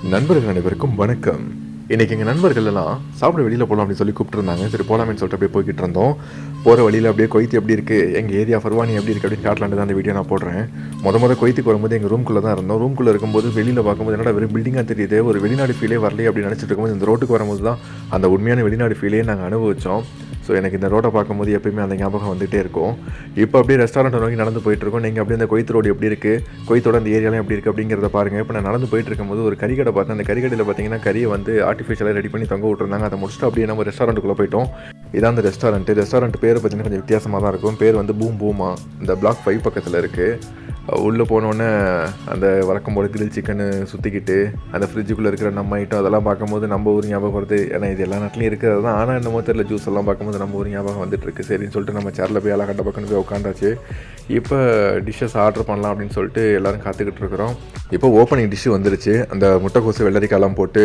நண்பர்கள் அனைவருக்கும் வணக்கம். இன்னைக்கு எங்கள் நண்பர்கள் எல்லாம் சாப்பிட வெளியில் போகலாம் அப்படின்னு சொல்லி கூப்பிட்டுருந்தாங்க. சரி போகலாமேன்னு சொல்லிட்டு அப்படியே போய்கிட்டு இருந்தோம். போகிற வழியில் அப்படியே கொய்த்து எப்படி இருக்குது, எங்கள் ஏரியா ஃபர்வானி எப்படி இருக்குது அப்படின்னு காட்டலான்னு தான் அந்த வீடியோ நான் போடுறேன். கொய்த்துக்கு வரும்போது எங்கள் ரூம்குள்ளே தான் இருந்தோம். ரூம்குள்ளே இருக்கும்போது வெளியில் பார்க்கும்போது என்னடா வெறும் பில்டிங்காக தெரியுது, ஒரு வெளிநாடு ஃபீலே வரலையே அப்படின்னு நினச்சிட்டு இருக்கும்போது இந்த ரோட்டுக்கு வரும்போது தான் அந்த உண்மையான வெளிநாடு ஃபீலே நாங்கள் அனுபவித்தோம். ஸோ எனக்கு இந்த ரோட்டை பார்க்கும்போது எப்பயுமே அந்த ஞாபகம் வந்துகிட்டே இருக்கும். இப்போ அப்படியே ரெஸ்டாரண்ட் நோக்கி நடந்து போயிட்டுருக்கோம். நீங்கள் அப்படியே அந்த கொய்த்து ரோடு எப்படி இருக்குது, கொய்த்தோட அந்த ஏரியாலாம் எப்படி இருக்குது அப்படிங்கிறத பாருங்கள். இப்போ நான் நடந்து போயிட்டு இருக்கும்போது ஒரு கறிக்கடை பார்த்தேன். அந்த கறிக்கடையில் பார்த்தீங்கன்னா கறியை வந்து ஆர்டிஃபிஷியலாக ரெடி பண்ணி தொங்க விட்டுருந்தாங்க. அதை முடிச்சுட்டு அப்படியே நம்ம ரெஸ்டாரண்ட்டுக்குள்ளே போயிட்டோம். இதான் அந்த ரெஸ்டாரண்ட் பேர் பார்த்தீங்கன்னா கொஞ்சம் வித்தியாசமாக தான் இருக்கும். பேர் வந்து பூமா. இந்த பிளாக் 5 பக்கத்தில் இருக்குது. உள்ளே போனோடனே அந்த வழக்கம் போல் கிரில் சிக்கனு சுற்றிக்கிட்டு அந்த ஃப்ரிட்ஜுக்குள்ளே இருக்கிற நம்ம ஐட்டம் அதெல்லாம் பார்க்கும்போது நம்ம ஊர் ஞாபகம் வருது. ஏன்னா இது எல்லா நாட்டிலையும் இருக்கிறது தான். ஆனால் என்னமோ தெரியல, ஜூஸ் எல்லாம் பார்க்கும்போது நம்ம ஊர் ஞாபகம் வந்துட்டுருக்கு. சரின்னு சொல்லிட்டு நம்ம சேரில் போய் எல்லாம் கண்ட பக்கம் போய் உட்காந்தாச்சு. இப்போ டிஷ்ஷஸ் ஆர்டர் பண்ணலாம் அப்படின்னு சொல்லிட்டு எல்லோரும் காத்துக்கிட்டு இருக்கிறோம். இப்போ ஓப்பனிங் டிஷ்ஷு வந்துருச்சு. அந்த முட்டைக்கோசு வெள்ளரிக்காயெல்லாம் போட்டு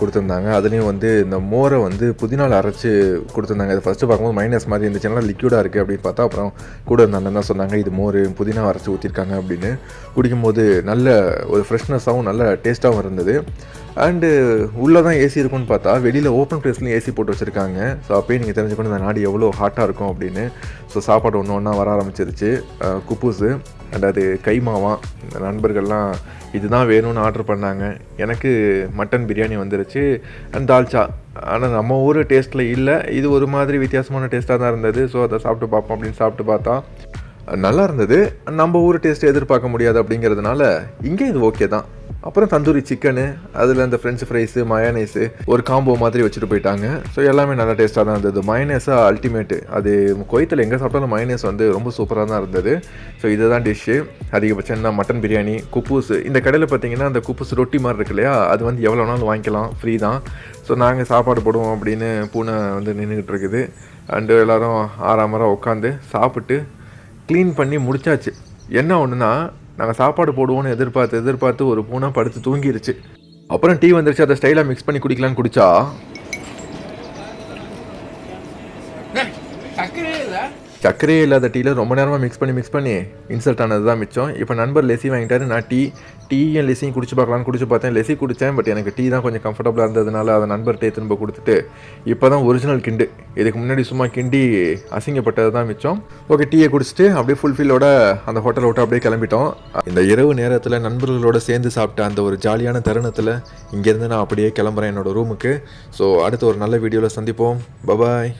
கொடுத்துருந்தாங்க. அதுலேயும் வந்து இந்த மோரை வந்து புதினாவில் அரைச்சி கொடுத்துருந்தாங்க. அது ஃபஸ்ட்டு பார்க்கும்போது மைனஸ் மாதிரி இருந்துச்சுன்னா லிக்யூடாக இருக்குது அப்படின்னு பார்த்தா அப்புறம் கூட இருந்த அண்ணன் தான் சொன்னாங்க இது மோர் புதினா அரைச்சி ஊற்றிருக்காங்க அப்படின்னு. குடிக்கும்போது நல்ல ஒரு ஃப்ரெஷ்னஸாகவும் நல்ல டேஸ்ட்டாகவும் இருந்தது. அண்டு உள்ளே தான் ஏசி இருக்குன்னு பார்த்தா வெளியில் ஓப்பன் ப்ளேஸ்லையும் ஏசி போட்டு வச்சுருக்காங்க. ஸோ அப்போயே நீங்கள் தெரிஞ்சுக்கணும் இந்த நாடு எவ்வளோ ஹாட்டாக இருக்கும் அப்படின்னு. ஸோ சாப்பாடு ஒன்று ஒன்றா வர ஆரம்பிச்சிருச்சு. குப்பூஸு அண்ட் அது கைமாவாம். இந்த நண்பர்கள்லாம் இதுதான் வேணும்னு ஆர்டர் பண்ணாங்க. எனக்கு மட்டன் பிரியாணி வந்துருச்சு அண்ட் தால்ச்சா. ஆனால் நம்ம ஊர் டேஸ்ட்டில் இல்லை, இது ஒரு மாதிரி வித்தியாசமான டேஸ்ட்டாக தான் இருந்தது. ஸோ அதை சாப்பிட்டு பார்ப்போம் அப்படின்னு சாப்பிட்டு பார்த்தா நல்லா இருந்தது. நம்ம ஊர் டேஸ்ட்டு எதிர்பார்க்க முடியாது அப்படிங்கிறதுனால இங்கே இது ஓகே தான். அப்புறம் தந்தூரி சிக்கனு, அதில் இந்த ஃப்ரெஞ்ச் ஃப்ரைஸு மயோனைஸு ஒரு காம்போ மாதிரி வச்சுட்டு போயிட்டாங்க. ஸோ எல்லாமே நல்லா டேஸ்ட்டாக தான் இருந்தது. மயோனைஸாக அல்டிமேட்டு. அது கொய்த்தில் எங்கே சாப்பிட்டாலும் மயோனைஸ் வந்து ரொம்ப சூப்பராக தான் இருந்தது. ஸோ இதுதான் டிஷ்ஷு. அதிகபட்சம் என்ன மட்டன் பிரியாணி, குப்பூஸு. இந்த கடையில் பார்த்தீங்கன்னா அந்த குப்பூஸ் ரொட்டி மாதிரி இருக்கு இல்லையா, அது வந்து எவ்வளோ வேணாலும் வாங்கிக்கலாம், ஃப்ரீ தான். ஸோ நாங்கள் சாப்பாடு போடுவோம் அப்படின்னு பூனை வந்து நின்றுக்கிட்டு இருக்குது. அண்டு எல்லோரும் ஆறாமரம் உட்காந்து சாப்பிட்டு க்ளீன் பண்ணி முடிச்சாச்சு. என்ன ஒன்றுனா நாங்கள் சாப்பாடு போடுவோன்னு எதிர்பார்த்து ஒரு பூனை படுத்து தூங்கிருச்சு. அப்புறம் டீ வந்துருச்சு. அதை ஸ்டைலாக மிக்ஸ் பண்ணி குடிக்கலான்னு குடித்தா சர்க்கரையே இல்லாத டீயில் ரொம்ப நேரமாக மிக்ஸ் பண்ணி இன்சல்ட் ஆனது தான் மிச்சம். இப்போ நண்பர் லெசி வாங்கிட்டாரு. நான் டீயும் லெசியும் குடிச்சு பார்க்கலான்னு குடிச்சு பார்த்தேன். லெசி குடித்தேன், பட் எனக்கு டீ தான் கொஞ்சம் கம்ஃபர்டபுளாக இருந்ததுனால அதை நண்பர்கிட்டே திரும்ப கொடுத்துட்டு இப்போ தான் ஒரிஜினல் கிண்டு. இதுக்கு முன்னாடி சும்மா கிண்டி அசிங்கப்பட்டது தான் மிச்சம். ஓகே, டீயை குடிச்சிட்டு அப்படியே ஃபுல்ஃபில்லோட அந்த ஹோட்டலை விட்டு அப்படியே கிளம்பிட்டோம். இந்த இரவு நேரத்தில் நண்பர்களோடு சேர்ந்து சாப்பிட்ட அந்த ஒரு ஜாலியான தருணத்தில் இங்கேருந்து நான் அப்படியே கிளம்புறேன் என்னோடய ரூமுக்கு. ஸோ அடுத்து ஒரு நல்ல வீடியோவில் சந்திப்போம். பபாய்.